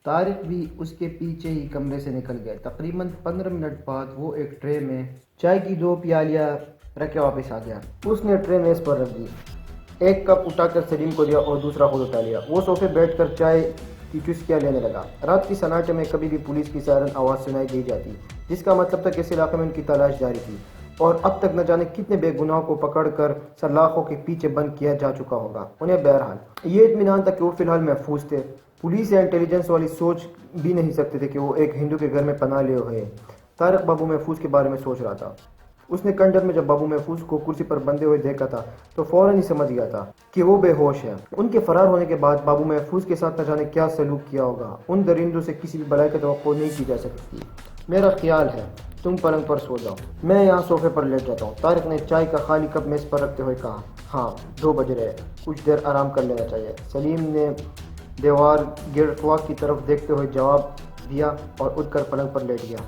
طارق بھی اس کے پیچھے ہی کمرے سے نکل گئے۔ تقریباً 15 منٹ بعد وہ ایک ٹرے میں چائے کی 2 پیالیاں رکھ کے واپس آ گیا۔ اس نے ٹرے میز پر رکھ دی، ایک کپ اٹھا کر سلیم کو دیا اور دوسرا خود اٹھا لیا۔ وہ صوفے بیٹھ کر چائے کی چسکیاں لینے لگا۔ رات کی سناٹے میں کبھی بھی پولیس کی سائرن آواز سنائی دی جاتی، جس کا مطلب تھا کہ اس علاقے میں ان کی تلاش جاری تھی، اور اب تک نہ جانے کتنے بے گناہوں کو پکڑ کر سلاخوں کے پیچھے بند کیا جا چکا ہوگا۔ انہیں بہرحال یہ اطمینان تھا کہ وہ فی الحال محفوظ تھے۔ پولیس یا انٹیلیجنس والی سوچ بھی نہیں سکتے تھے کہ وہ ایک ہندو کے گھر میں پناہ لیے ہوئے ہیں۔ طارق بابو محفوظ کے بارے میں سوچ رہا تھا۔ اس نے کنڈر میں جب بابو محفوظ کو کرسی پر بندھے ہوئے دیکھا تھا تو فوراً ہی سمجھ گیا تھا کہ وہ بے ہوش ہے۔ ان کے فرار ہونے کے بعد بابو محفوظ کے ساتھ نہ جانے کیا سلوک کیا ہوگا۔ ان درندوں سے کسی بھی بلائی کی توقع نہیں کی جا سکتی۔ میرا خیال ہے تم پلنگ پر سو جاؤ، میں یہاں صوفے پر لیٹ جاتا ہوں، طارق نے چائے کا خالی کپ میز پر رکھتے ہوئے کہا۔ ہاں 2 بج رہے، کچھ دیر آرام کر لینا چاہیے، سلیم نے دیوار گرد کلاک کی طرف دیکھتے ہوئے جواب دیا اور اٹھ کر پلنگ پر لیٹ گیا۔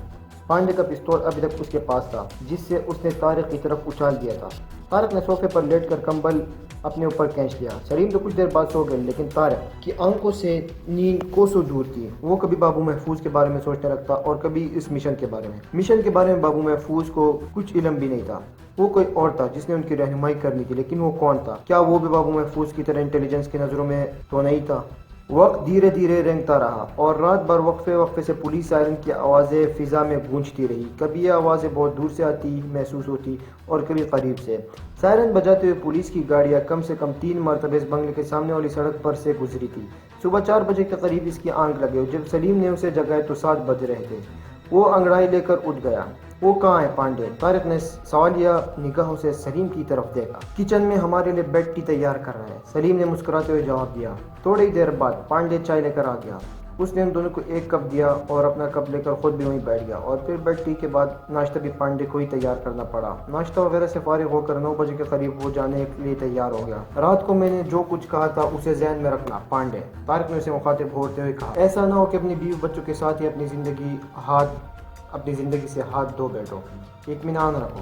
پانڈے کا پستول ابھی تک اس کے پاس تھا جس سے اس نے طارق کی طرف اچھال دیا تھا۔ طارق نے صوفے پر لیٹ کر کمبل اپنے اوپر کھینچ لیا۔ سلیم تو کچھ دیر بعد سو گئے، لیکن طارق کی آنکھوں سے نیند کوسوں دور تھی۔ وہ کبھی بابو محفوظ کے بارے میں سوچنے لگتا اور کبھی اس مشن کے بارے میں۔ مشن کے بارے میں بابو محفوظ کو کچھ علم بھی نہیں تھا۔ وہ کوئی اور تھا جس نے ان کی رہنمائی کرنی تھی، لیکن وہ کون تھا؟ کیا وہ بھی بابو محفوظ کی طرح انٹیلیجنس کی نظروں میں تو نہیں تھا؟ وقت دھیرے دھیرے رینگتا رہا اور رات بھر وقفے وقفے سے پولیس سائرن کی آوازیں فضا میں گونجتی رہی۔ کبھی یہ آوازیں بہت دور سے آتی محسوس ہوتی اور کبھی قریب سے۔ سائرن بجاتے ہوئے پولیس کی گاڑیاں کم سے کم 3 مرتبہ اس بنگلے کے سامنے والی سڑک پر سے گزری تھی۔ صبح 4 بجے کے قریب اس کی آنکھ لگے۔ جب سلیم نے اسے جگایا تو 7 بج رہے تھے۔ وہ انگڑائی لے کر اٹھ گیا۔ وہ کہاں ہے پانڈے؟ طارق نے سوالیہ نگاہوں سے سلیم کی طرف دیکھا۔ کچن میں ہمارے لیے بیڈ ٹی تیار کر رہا ہے، سلیم نے مسکراتے ہوئے جواب دیا۔ تھوڑی دیر بعد پانڈے چائے لے کر آ گیا۔ اس نے ان دونوں کو ایک کپ دیا اور اپنا کپ لے کر خود بھی وہیں بیٹھ گیا، اور پھر بیڈ ٹی کے بعد ناشتہ بھی پانڈے کو ہی تیار کرنا پڑا۔ ناشتہ وغیرہ سے فارغ ہو کر 9 بجے کے قریب وہ جانے کے لیے تیار ہو گیا۔ رات کو میں نے جو کچھ کہا تھا اسے ذہن میں رکھنا پانڈے، طارق نے اسے مخاطب ہوتے ہوئے کہا۔ ایسا نہ ہو کہ اپنی بیوی بچوں کے ساتھ ہی اپنی زندگی سے ہاتھ دھو بیٹھو۔ اطمینان رکھو،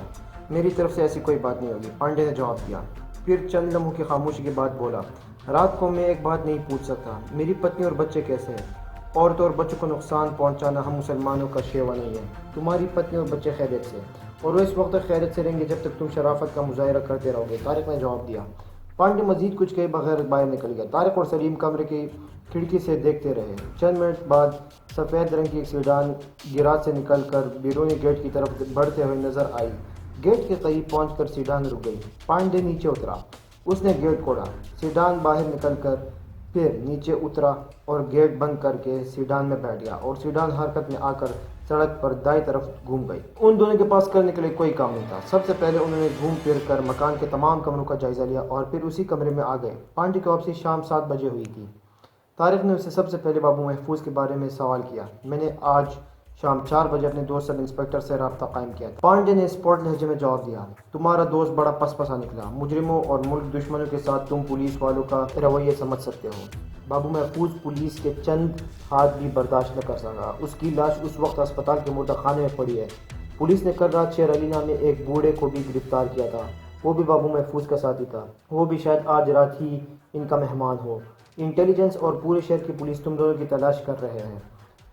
میری طرف سے ایسی کوئی بات نہیں ہوگی، پانڈے نے جواب دیا۔ پھر چند لمحوں کی خاموشی کے بعد بولا، رات کو میں ایک بات نہیں پوچھ سکتا، میری پتنی اور بچے کیسے ہیں؟ عورتوں اور بچوں کو نقصان پہنچانا ہم مسلمانوں کا شیوا نہیں ہے۔ تمہاری پتنی اور بچے خیریت سے، اور وہ اس وقت تک خیریت سے رہیں گے جب تک تم شرافت کا مظاہرہ کرتے رہو گے، طارق نے جواب دیا۔ پانڈے مزید کچھ کہے بغیر باہر نکل گیا۔ طارق اور سلیم کمرے کی کھڑکی سے دیکھتے رہے۔ چند منٹ بعد سفید رنگ کی ایک سیڈان گراج سے نکل کر بیرونی گیٹ کی طرف بڑھتے ہوئے نظر آئی۔ گیٹ کے قریب پہنچ کر سیڈان رک گئی۔ پانڈے نیچے اترا، اس نے گیٹ کھولا، سیڈان باہر نکل کر پھر نیچے اترا اور گیٹ بند کر کے سیڈان میں بیٹھ گیا، اور سیڈان حرکت میں آ کر سڑک پر دائیں طرف گھوم گئی۔ ان دونوں کے پاس کرنے کے لیے کوئی کام نہیں تھا۔ سب سے پہلے انہوں نے گھوم پھر کر مکان کے تمام کمروں کا جائزہ لیا اور پھر اسی کمرے میں آ گئے۔ پانڈے کی واپسی شام 7 بجے ہوئی تھی۔ طارق نے اسے سب سے پہلے بابو محفوظ کے بارے میں سوال کیا۔ میں نے آج شام 4 بجے اپنے دوست سب انسپکٹر سے رابطہ قائم کیا تھا، پانڈے نے اسپورٹ لہجے میں جواب دیا۔ تمہارا دوست بڑا پس پسا نکلا، مجرموں اور ملک دشمنوں کے ساتھ تم پولیس والوں کا رویہ سمجھ سکتے ہو۔ بابو محفوظ پولیس کے چند ہاتھ بھی برداشت نہ کر سکا۔ اس کی لاش اس وقت اسپتال کے مردہ خانے میں پڑی ہے۔ پولیس نے کل رات شیر علی نامی ایک بوڑھے کو بھی گرفتار کیا تھا، وہ بھی بابو محفوظ کا ساتھی تھا، وہ بھی شاید آج رات ہی ان کا مہمان ہو۔ انٹیلیجنس اور پورے شہر کی پولیس تم دونوں کی تلاش کر رہے ہیں۔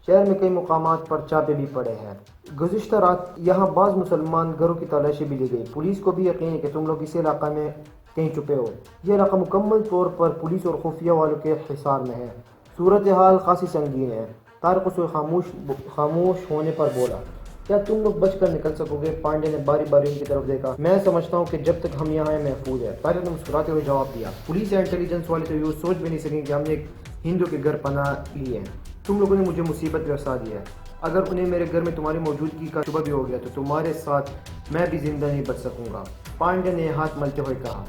شہر میں کئی مقامات پر چھاپے بھی پڑے ہیں۔ گزشتہ رات یہاں بعض مسلمان گھروں کی تلاشی بھی لی گئی۔ پولیس کو بھی یقین ہے کہ تم لوگ اسی علاقے میں کہیں چھپے ہو۔ یہ علاقہ مکمل طور پر پولیس اور خفیہ والوں کے حصار میں ہے۔ صورتحال خاصی سنگین ہے۔ طارق اسے خاموش ہونے پر بولا، کیا تم لوگ بچ کر نکل سکو گے؟ پانڈے نے باری باری ان کی طرف دیکھا۔ میں سمجھتا ہوں کہ جب تک ہم یہاں ہیں محفوظ ہے، طارق نے مسکراتے ہوئے جواب دیا۔ پولیس یا انٹیلیجنس والے تو یہ سوچ بھی نہیں سکیں کہ ہم نے ایک ہندو کے گھر پناہ لی ہے۔ تم لوگوں نے مجھے مصیبت میں پھنسا دیا ہے۔ اگر انہیں میرے گھر میں تمہاری موجودگی کا شبہ بھی ہو گیا تو تمہارے ساتھ میں بھی زندہ نہیں بچ سکوں گا، پانڈے نے ہاتھ ملتے ہوئے کہا۔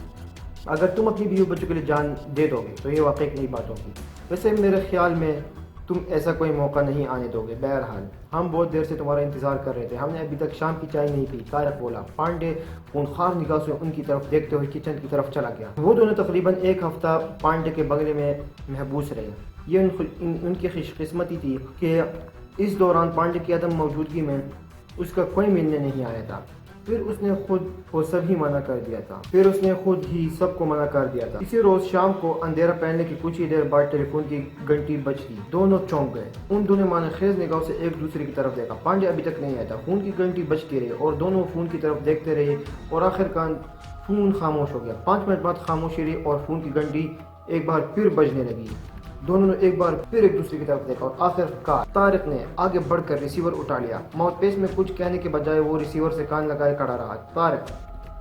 اگر تم اپنی بیوی بچوں کے لیے جان دے دو گے تو یہ واقعی ایک نئی بات ہوگی۔ ویسے میرے خیال میں تم ایسا کوئی موقع نہیں آنے دو گے۔ بہرحال ہم بہت دیر سے تمہارا انتظار کر رہے تھے، ہم نے ابھی تک شام کی چائے نہیں پی، طارق بولا۔ پانڈے خونخوار نگاہ سے ان کی طرف دیکھتے ہوئے کچن کی طرف چلا گیا۔ وہ دونوں تقریباً 1 ہفتہ پانڈے کے بنگلے میں محبوس رہے۔ یہ ان کی خوش قسمتی تھی کہ اس دوران پانڈے کی عدم موجودگی میں اس کا کوئی ملنے نہیں آیا تھا۔ پھر اس نے خود کو سب ہی منع کر دیا تھا سب کو منع کر دیا تھا۔ اسی روز شام کو اندھیرا پہننے کی کچھ ہی دیر بعد ٹیلی فون کی گھنٹی بجتی، دونوں چونک گئے۔ ان دونوں معنی خیز نگاہوں سے ایک دوسرے کی طرف دیکھا۔ پانڈے ابھی تک نہیں آیا تھا۔ فون کی گھنٹی بجتی رہی اور دونوں فون کی طرف دیکھتے رہے اور آخر کار فون خاموش ہو گیا۔ 5 منٹ بعد خاموشی رہی اور فون کی گھنٹی ایک بار پھر بجنے لگی۔ دونوں نے ایک بار پھر ایک دوسرے کی طرف دیکھا اور آخر کار طارق نے آگے بڑھ کر ریسیور اٹھا لیا۔ ماؤتھ پیس میں کچھ کہنے کے بجائے وہ ریسیور سے کان لگائے کھڑا رہا۔ طارق،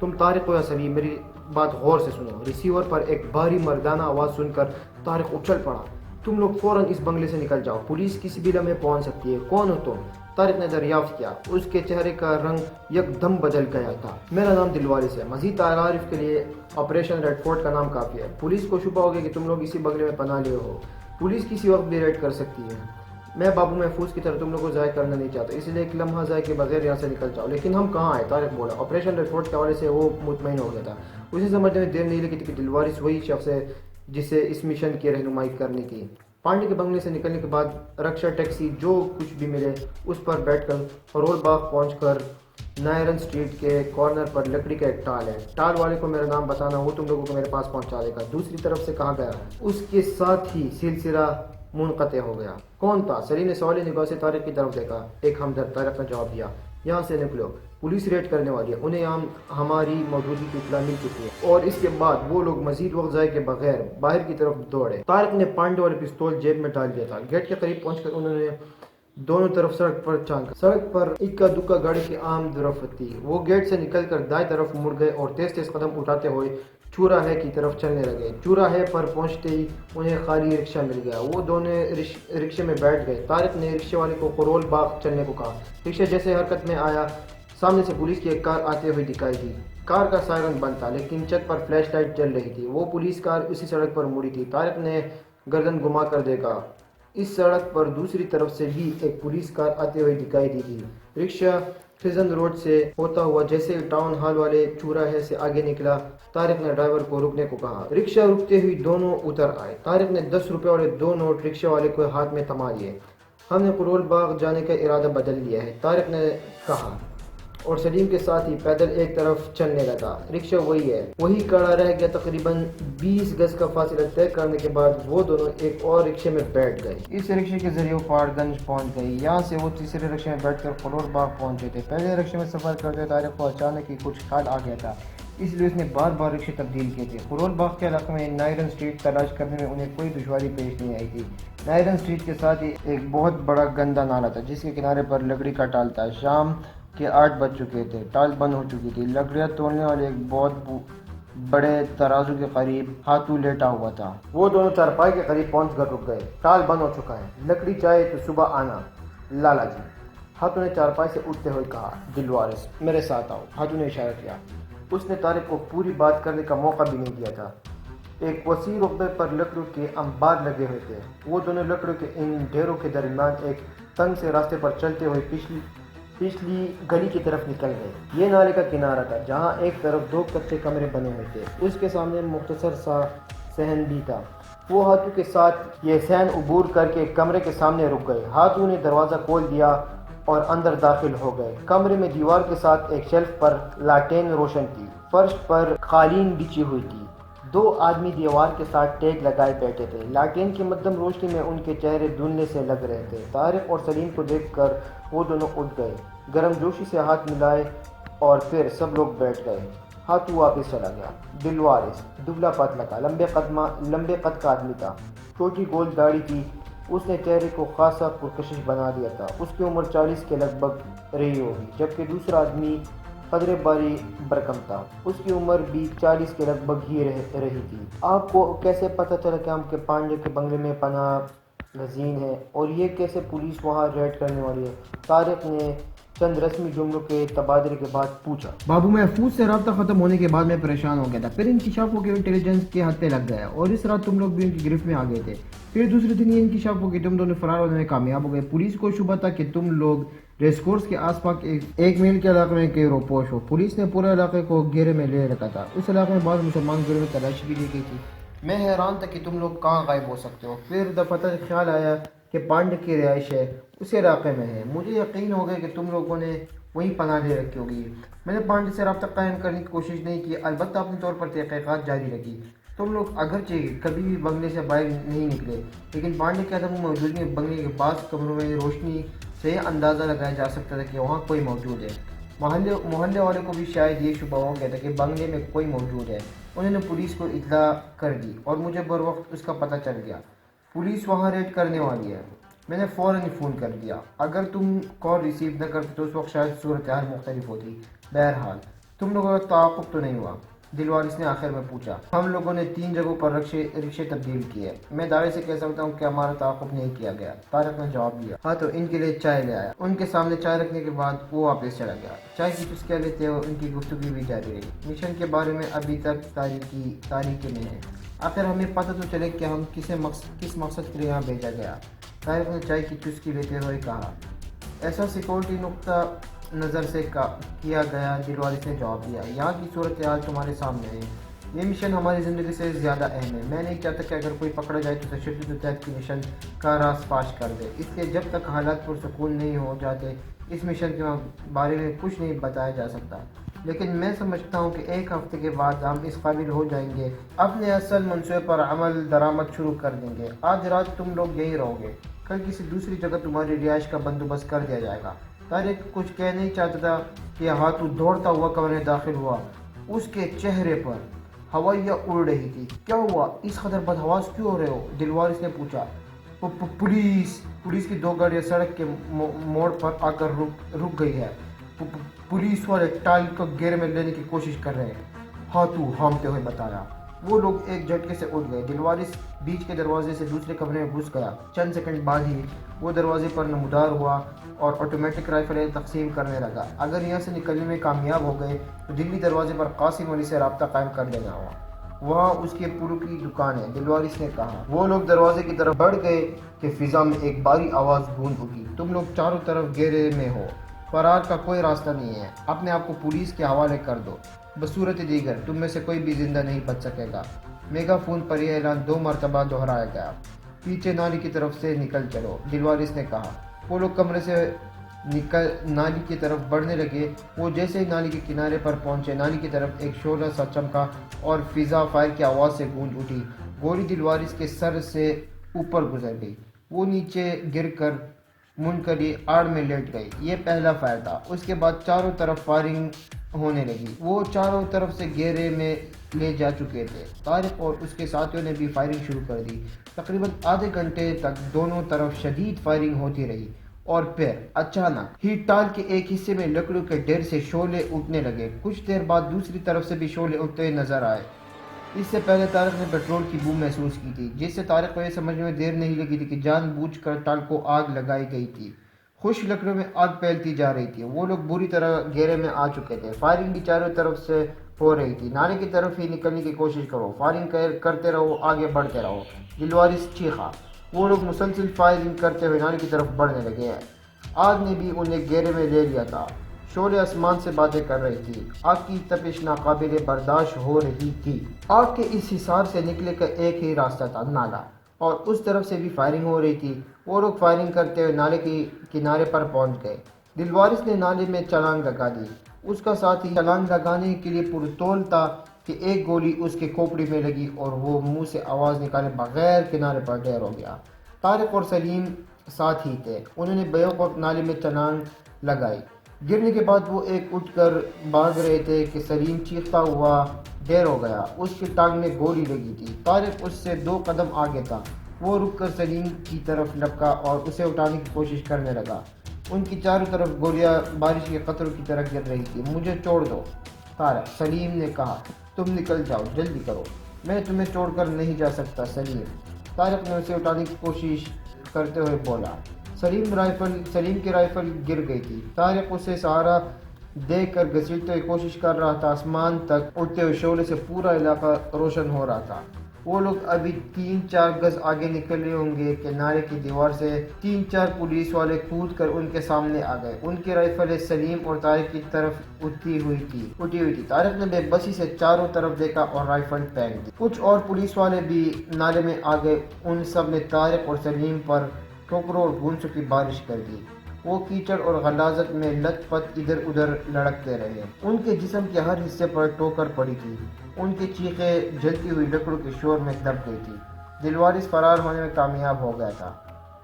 تم طارق ہو یا سبھی، میری بات غور سے سنو۔ ریسیور پر ایک بھاری مردانہ آواز سن کر طارق اچھل پڑا۔ تم لوگ فوراً اس بنگلے سے نکل جاؤ، پولیس کسی بھی لمحے پہنچ سکتی ہے۔ کون ہو تم؟ طارق نے دریافت کیا۔ اس کے چہرے کا رنگ یک دم بدل گیا تھا۔ میرا نام دلوارث ہے، مزید تعارف کے لیے آپریشن ریڈ فورٹ کا نام کافی ہے۔ پولیس کو شبہ ہو گیا کہ تم لوگ اسی بنگلے میں پناہ لیے ہو۔ پولیس کسی وقت بھی ریڈ کر سکتی ہے۔ میں بابو محفوظ کی طرح تم لوگوں کو ضائع کرنا نہیں چاہتا، اس لیے ایک لمحہ ضائع کے بغیر یہاں سے نکل جاؤ۔ لیکن ہم کہاں آئے؟ طارق بولا۔ آپریشن ریڈ فورٹ کے حوالے سے وہ مطمئن ہو گیا تھا۔ اسے سمجھنے میں دیر نہیں لگی تھی کہ دلوارث وہی شخص ہے جسے اس مشن کی رہنمائی کرنی تھی۔ پانڈے کے بنگلے سے نکلنے کے بعد رکشا، ٹیکسی، جو کچھ بھی ملے اس پر بیٹھ کر ہرول باغ پہنچ کر نائرن اسٹریٹ کے کارنر پر لکڑی کا ایک ٹال ہے، ٹال والے کو میرا نام بتانا، وہ تم لوگوں کو میرے پاس پہنچا دے گا۔ دوسری طرف سے کہا گیا۔ اس کے ساتھ ہی سلسلہ منقطع ہو گیا۔ کون تھا؟ سلیم نے سوالی نگاہ سے طارق کی طرف دیکھا۔ ایک ہمدرد، طارق نے جواب دیا۔ یہاں سے نکلو، پولیس ریڈ کرنے والی ہے، انہیں ہماری موجودگی کی اطلاع مل چکی ہے۔ اور اس کے بعد وہ لوگ مزید وقت ضائع کے بغیر باہر کی طرف دوڑے۔ طارق نے پانڈے والی پستول جیب میں ڈال دیا تھا۔ گیٹ کے قریب پہنچ کر انہوں نے دونوں طرف سڑک پر چھانکا۔ سڑک پر اکا دکا گاڑی کی عام رفت تھی۔ وہ گیٹ سے نکل کر دائیں طرف مڑ گئے اور تیز تیز قدم اٹھاتے ہوئے چوراہے کی طرف چلنے لگے۔ چوراہے پر پہنچتے ہی انہیں خالی رکشہ مل گیا۔ وہ دونوں رکشے میں بیٹھ گئے۔ طارق نے رکشے والے کو قرول باغ چلنے کو کہا۔ رکشہ جیسے حرکت میں آیا، سامنے سے پولیس کی ایک کار آتے ہوئے دکھائی دی۔ کار کا سائرن بند تھا لیکن چھت پر فلیش لائٹ جل رہی تھی۔ وہ پولیس کار اسی سڑک پر مڑی تھی۔ طارق نے گردن گھما کر دیکھا۔ اس سڑک پر دوسری طرف سے بھی ایک پولیس کار آتے ہوئے دکھائی دی تھی۔ رکشہ فیضن روڈ سے ہوتا ہوا جیسے ٹاؤن ہال والے چوراہے سے آگے نکلا، طارق نے ڈرائیور کو رکنے کو کہا۔ رکشہ رکتے ہوئے دونوں اتر آئے۔ طارق نے 10 روپے والے 2 نوٹ رکشے والے کو ہاتھ میں تھما لیے۔ ہم نے قرول باغ جانے کا ارادہ بدل لیا ہے، طارق نے کہا، اور سلیم کے ساتھ ہی پیدل ایک طرف چلنے لگا۔ رکشہ وہی ہے، وہی کھڑا رہ گیا۔ تقریباً 20 گز کا فاصلہ طے کرنے کے بعد وہ دونوں ایک اور رکشے میں بیٹھ گئے۔ اس رکشے کے ذریعے وہ پہاڑ گنج پہنچ گئے۔ یہاں سے وہ تیسرے رکشے میں بیٹھ کر قرول باغ پہنچے تھے۔ پہلے رکشے میں سفر کرتے طارق کو اچانک ہی کچھ خیال آ گیا تھا، اس لیے اس نے بار بار رکشے تبدیل کیے تھے۔ قرول باغ کے علاقے میں نائرن اسٹریٹ تلاش کرنے میں انہیں کوئی دشواری پیش نہیں آئی تھی۔ نائرن اسٹریٹ کے ساتھ ہی ایک بہت بڑا گندا نالا تھا جس کے کنارے پر لکڑی کا ٹال تھا۔ شام کے 8 بج چکے تھے، ٹال بند ہو چکی تھی۔ لکڑیاں تولنے والے ایک بہت بڑے ترازو کے قریب ہاتھوں لیٹا ہوا تھا۔ وہ دونوں چارپائی کے قریب پہنچ کر رک گئے۔ ٹال بند ہو چکا ہے، لکڑی چاہے تو صبح آنا، لالا جی۔ ہاتھوں نے چارپائی سے اٹھتے ہوئے کہا۔ دلوارث، میرے ساتھ آؤ، ہاتھوں نے اشارہ کیا۔ اس نے طارق کو پوری بات کرنے کا موقع بھی نہیں دیا تھا۔ ایک وسیع رقبے پر لکڑیوں کے انبار لگے ہوئے تھے۔ وہ دونوں لکڑیوں کے ان ڈھیروں کے درمیان ایک تنگ سے راستے پر چلتے ہوئے پچھلی گلی کی طرف نکل گئے۔ یہ نالے کا کنارہ تھا جہاں ایک طرف 2 کچے کمرے بنے ہوئے تھے، اس کے سامنے مختصر سا صحن بھی تھا۔ وہ ہاتھوں کے ساتھ یہ صحن عبور کر کے کمرے کے سامنے رک گئے۔ ہاتھوں نے دروازہ کھول دیا اور اندر داخل ہو گئے۔ کمرے میں دیوار کے ساتھ ایک شیلف پر لالٹین روشن تھی، فرش پر قالین بچھی ہوئی تھی۔ 2 آدمی دیوار کے ساتھ ٹیک لگائے بیٹھے تھے۔ لالٹین کی مدھم روشنی میں ان کے چہرے دھندلے سے لگ رہے تھے۔ طارق اور سلیم کو دیکھ کر وہ دونوں اٹھ گئے، گرم جوشی سے ہاتھ ملائے اور پھر سب لوگ بیٹھ گئے۔ ہاتھوں واپس چلا گیا۔ دلوارث دبلا پتلا تھا، لمبے قد کا آدمی تھا، چھوٹی گول داڑھی تھی۔ اس نے چہرے کو خاصا پرکشش بنا دیا تھا۔ اس کی عمر 40 کے لگ بھگ رہی ہوگی، جبکہ دوسرا آدمی قدرے باری برکم تھا، اس کی عمر بھی 40 کے لگ بھگ ہی رہی تھی۔ آپ کو کیسے پتہ چلا کہ ہم کے پانڈے کے بنگلے میں پناہ گزین ہے، اور یہ کیسے پولیس وہاں ریڈ کرنے والی ہے؟ طارق نے چند رسمی جملوں کے تبادلے کے بعد پوچھا۔ بابو محفوظ سے رابطہ ختم ہونے کے بعد میں پریشان ہو گیا تھا، پھر انکشاف ہو کے انٹیلیجنس کے ہتھے لگ گیا، اور اس رات تم لوگ بھی ان کی گرفت میں آ گئے تھے۔ پھر دوسرے دن یہ انکشاف ہو کہ تم دونوں فرار ہونے میں کامیاب ہو گئے۔ پولیس کو شبہ تھا کہ تم لوگ ریس کورس کے آس پاس 1 میل کے علاقے میں گیرو پوش ہو۔ پولیس نے پورے علاقے کو گھیرے میں لے رکھا تھا۔ اس علاقے میں بعض مسلمان گروہ میں تلاشی بھی لی گئی تھی۔ میں حیران تھا کہ تم لوگ کہاں غائب ہو سکتے ہو۔ پھر دفعہ خیال آیا کہ پانڈے کی رہائش ہے، اس علاقے میں ہے۔ مجھے یقین ہو گیا کہ تم لوگوں نے وہیں پناہ لے رکھی ہوگی۔ میں نے پانڈے سے رابطہ قائم کرنے کی کوشش نہیں کی، البتہ اپنے طور پر تحقیقات جاری رکھی۔ تم لوگ اگرچہ کبھی بھی بنگلے سے باہر نہیں نکلے، لیکن پانڈے کے عدم موجودگی میں بنگلے کے بعض کمروں میں روشنی سے یہ اندازہ لگایا جا سکتا تھا کہ وہاں کوئی موجود ہے۔ محلے والے کو بھی شاید یہ شبہ ہو گیا تھا کہ بنگلے میں کوئی موجود ہے۔ انہوں نے پولیس کو اطلاع کر دی اور مجھے بروقت اس کا پتہ چل گیا۔ پولیس وہاں ریڈ کرنے والی ہے۔ میں نے فوراً ہی فون کر دیا۔ اگر تم کال ریسیو نہ کرتے تو اس وقت شاید صورتحال مختلف ہوتی۔ بہرحال تم لوگوں کا تعاقب تو نہیں ہوا؟ دلوارس نے آخر میں پوچھا۔ ہم لوگوں نے 3 جگہوں پر رکشے تبدیل کیے۔ میں دعوے سے کہہ سکتا ہوں کہ ہمارا تعاقب نہیں کیا گیا، طارق نے جواب دیا۔ ہاں تو ان کے لیے چائے لے آیا۔ ان کے سامنے چائے رکھنے کے بعد وہ واپس چلا گیا۔ چائے کی چسکیاں لیتے ہوئے ان کی گفتگو بھی جاری رہی۔ مشن کے بارے میں ابھی تک تاریکی میں ہے۔ آخر ہمیں پتہ تو چلے کہ ہم کس مقصد کے لیے یہاں بھیجا گیا، طارق نے چائے کی چسکی لیتے ہوئے کہا۔ ایسا سیکورٹی نقطہ نظر سے کیا گیا، دلوارس نے جواب دیا۔ یہاں کی صورتحال تمہارے سامنے ہے۔ یہ مشن ہماری زندگی سے زیادہ اہم ہے۔ میں نہیں چاہتا کہ اگر کوئی پکڑا جائے تو تشدد و تحت کی مشن کا راز فاش کر دے، اس لیے جب تک حالات پرسکون نہیں ہو جاتے اس مشن کے بارے میں کچھ نہیں بتایا جا سکتا۔ لیکن میں سمجھتا ہوں کہ 1 ہفتے کے بعد ہم اس قابل ہو جائیں گے، اپنے اصل منصوبے پر عمل درآمد شروع کر دیں گے۔ آج رات تم لوگ یہیں رہو گے، کل کسی دوسری جگہ تمہاری رہائش کا بندوبست کر دیا جائے گا۔ طارق کچھ کہہ نہیں چاہتا تھا کہ ہاتھوں دوڑتا ہوا کمرے میں داخل ہوا۔ اس کے چہرے پر ہوائیاں اڑ رہی تھی۔ کیا ہوا؟ اس قدر بدحواس کیوں ہو رہے ہو؟ دلوارس نے پوچھا۔ پولیس کی 2 گاڑیاں سڑک کے موڑ پر آ کر رک گئی ہے۔ پولیس والے ٹال کو گھیرے میں لینے کی کوشش کر رہے ہیں، ہاتھوں ہانپتے ہوئے بتایا۔ وہ لوگ ایک جھٹکے سے اٹھ گئے۔ دلوارس بیچ کے دروازے سے دوسرے کمرے میں گھس گیا۔ چند سیکنڈ بعد ہی وہ دروازے پر نمودار ہوا اور آٹومیٹک رائفلیں تقسیم کرنے لگا۔ اگر یہاں سے نکلنے میں کامیاب ہو گئے تو دلی دروازے پر قاسم علی سے رابطہ قائم کر دینا ہوگا، وہاں اس کے پلو کی دکان ہے، دلوارس نے کہا۔ وہ لوگ دروازے کی طرف بڑھ گئے کہ فضا میں ایک بھاری آواز گونج اٹھی۔ تم لوگ چاروں طرف گھیرے میں ہو، فرار کا کوئی راستہ نہیں ہے، اپنے آپ کو پولیس کے حوالے کر دو، بصورت دیگر تم میں سے کوئی بھی زندہ نہیں بچ سکے گا۔ میگا فون پر یہ اعلان 2 مرتبہ دہرایا گیا۔ پیچھے نالی کی طرف سے نکل چلو، دلوارس نے کہا۔ وہ لوگ کمرے سے نالی کی طرف بڑھنے لگے۔ وہ جیسے ہی نالی کے کنارے پر پہنچے، نالی کی طرف ایک شعلہ سا چمکا اور فضا فائر کی آواز سے گونج اٹھی۔ گولی دلوارس کے سر سے اوپر گزر گئی۔ وہ نیچے گر کر منقری آڑ میں لیٹ گئی۔ یہ پہلا فائر تھا۔ اس کے بعد چاروں طرف فائرنگ ہونے لگی۔ وہ چاروں طرف سے گھیرے میں لے جا چکے تھے۔ طارق اور اس کے ساتھیوں نے بھی فائرنگ شروع کر دی۔ تقریباً آدھے گھنٹے تک دونوں طرف شدید فائرنگ ہوتی رہی اور پھر اچانک ہی ٹال کے ایک حصے میں لکڑیوں کے ڈھیر سے شعلے اٹھنے لگے۔ کچھ دیر بعد دوسری طرف سے بھی شعلے اٹھتے نظر آئے۔ اس سے پہلے طارق نے پیٹرول کی بو محسوس کی تھی، جس سے طارق کو یہ سمجھنے میں دیر نہیں لگی تھی کہ جان بوجھ کر ٹال کو آگ لگائی گئی تھی۔ خشک لکڑیوں میں آگ پھیلتی جا رہی تھی۔ وہ لوگ بری طرح گھیرے میں آ چکے تھے۔ فائرنگ بھی چاروں طرف سے ہو رہی تھی۔ نالے کی طرف ہی نکلنے کی کوشش کرو، فائرنگ کرتے رہو، آگے بڑھتے رہو، دلوارس چیخا۔ وہ لوگ مسلسل فائرنگ کرتے ہوئے نالے کی طرف بڑھنے لگے ہیں۔ آگ نے بھی انہیں گھیرے میں لے لیا تھا۔ شعلے آسمان سے باتیں کر رہی تھی۔ آگ کی تپش ناقابل برداشت ہو رہی تھی۔ آگ کے اس حصار سے نکلنے کا ایک ہی راستہ تھا، نالا، اور اس طرف سے بھی فائرنگ ہو رہی تھی۔ وہ لوگ فائرنگ کرتے ہوئے نالے کے کنارے پر پہنچ گئے۔ دلوارس نے نالے میں چھلانگ لگا دی۔ اس کا ساتھی چھلانگ لگانے کے لیے پرتول تھا کہ ایک گولی اس کے کھوپڑی میں لگی اور وہ منہ سے آواز نکالے بغیر کنارے پر ڈھیر ہو گیا۔ طارق اور سلیم ساتھ ہی تھے۔ انہوں نے بیوقوف نالے میں چھلانگ لگائی۔ گرنے کے بعد وہ ایک اٹھ کر بھاگ رہے تھے کہ سلیم چیختا ہوا ڈھیر ہو گیا۔ اس کی ٹانگ میں گولی لگی تھی۔ طارق اس سے 2 قدم آگے تھا۔ وہ رک کر سلیم کی طرف لپکا اور اسے اٹھانے کی کوشش کرنے لگا۔ ان کی چاروں طرف گولیاں بارش کے قطروں کی طرح گر رہی تھی۔ مجھے چھوڑ دو طارق، سلیم نے کہا۔ تم نکل جاؤ، جلدی کرو۔ میں تمہیں چھوڑ کر نہیں جا سکتا سلیم، طارق نے اسے اٹھانے کی کوشش کرتے ہوئے بولا۔ سلیم کی رائفل گر گئی تھی۔ طارق اسے سہارا دے کر گھسیٹتے ہوئے کوشش کر رہا تھا۔ آسمان تک اٹھتے ہوئے شعلے سے پورا علاقہ روشن ہو رہا تھا۔ وہ لوگ ابھی 3-4 گز آگے نکلے ہوں گے کہ نالے کی دیوار سے 3-4 پولیس والے کود کر ان کے سامنے آ گئے۔ ان کی رائفلیں سلیم اور طارق کی طرف اٹھی ہوئی تھی۔ طارق نے بے بسی سے چاروں طرف دیکھا اور رائفل پھینک دی۔ کچھ اور پولیس والے بھی نالے میں آ گئے۔ ان سب نے طارق اور سلیم پر ٹھوکروں اور گونسوں کی بارش کر دی۔ وہ کیچڑ اور غلاظت میں لت پت ادھر ادھر لڑکتے رہے۔ ان کے جسم کے ہر حصے پر ٹوکر پڑی تھی، ان کی چیخیں جلتی ہوئی لکڑوں کے شور میں دب گئی تھی۔ دلوارس فرار ہونے میں کامیاب ہو گیا تھا،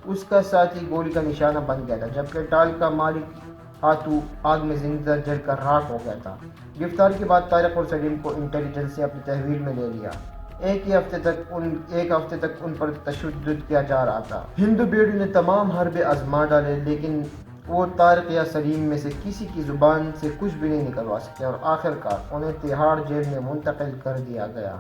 اس کا ساتھی گولی کا نشانہ بن گیا تھا، جبکہ ٹال کا مالک ہاتھو آگ میں زندہ جل کر راکھ ہو گیا تھا۔ گرفتاری کے بعد طارق اور سلیم کو انٹیلیجنس نے اپنی تحویل میں لے لیا۔ ایک ہفتے تک ان پر تشدد کیا جا رہا تھا۔ ہندو بیڑیوں نے تمام حربے آزما ڈالے، لیکن وہ طارق یا سلیم میں سے کسی کی زبان سے کچھ بھی نہیں نکلوا سکے، اور آخر کار انہیں تہاڑ جیل میں منتقل کر دیا گیا۔